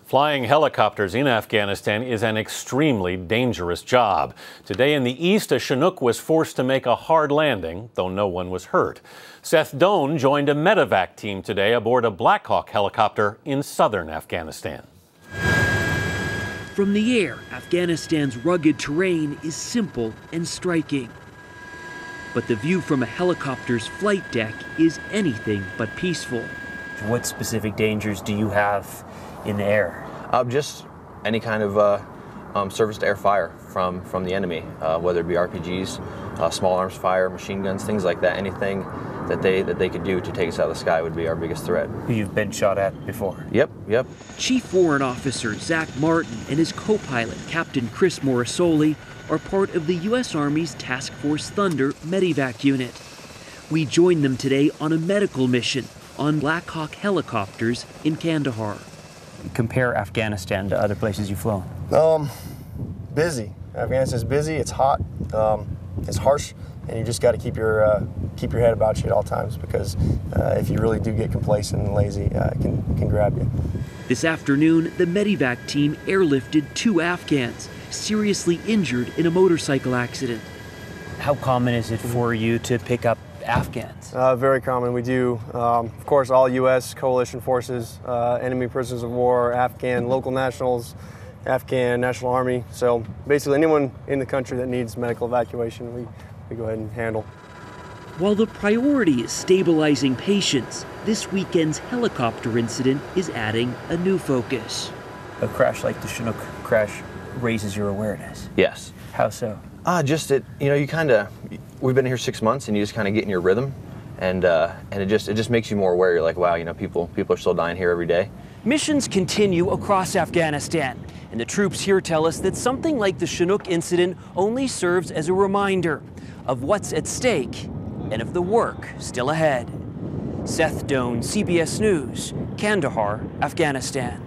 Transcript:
Flying helicopters in Afghanistan is an extremely dangerous job. Today in the east, a Chinook was forced to make a hard landing, though no one was hurt. Seth Doane joined a medevac team today aboard a Black Hawk helicopter in southern Afghanistan. From the air, Afghanistan's rugged terrain is simple and striking. But the view from a helicopter's flight deck is anything but peaceful. What specific dangers do you have in the air? Just any kind of surface-to-air fire from the enemy, whether it be RPGs, small arms fire, machine guns, things like that. Anything that they could do to take us out of the sky would be our biggest threat. You've been shot at before? Yep. Chief Warrant Officer Zach Martin and his co-pilot, Captain Chris Morrisoli, are part of the U.S. Army's Task Force Thunder Medivac unit. We joined them today on a medical mission on Black Hawk helicopters in Kandahar. Compare Afghanistan to other places you've flown. Busy. Afghanistan's busy, it's hot, it's harsh, and you just got to keep your head about you at all times, because if you really do get complacent and lazy, it can grab you. This afternoon, the Medivac team airlifted 2 Afghans, seriously injured in a motorcycle accident. How common is it for you to pick up Afghans? Very common. We do, of course, all U.S. coalition forces, enemy prisoners of war, Afghan local nationals, Afghan National Army. So basically anyone in the country that needs medical evacuation, we go ahead and handle. While the priority is stabilizing patients, this weekend's helicopter incident is adding a new focus. A crash like the Chinook crash raises your awareness. Yes. How so? We've been here 6 months, and you just kind of get in your rhythm, and it just makes you more aware. You're like, wow, people are still dying here every day. Missions continue across Afghanistan, and the troops here tell us that something like the Chinook incident only serves as a reminder of what's at stake and of the work still ahead. Seth Doane, CBS News, Kandahar, Afghanistan.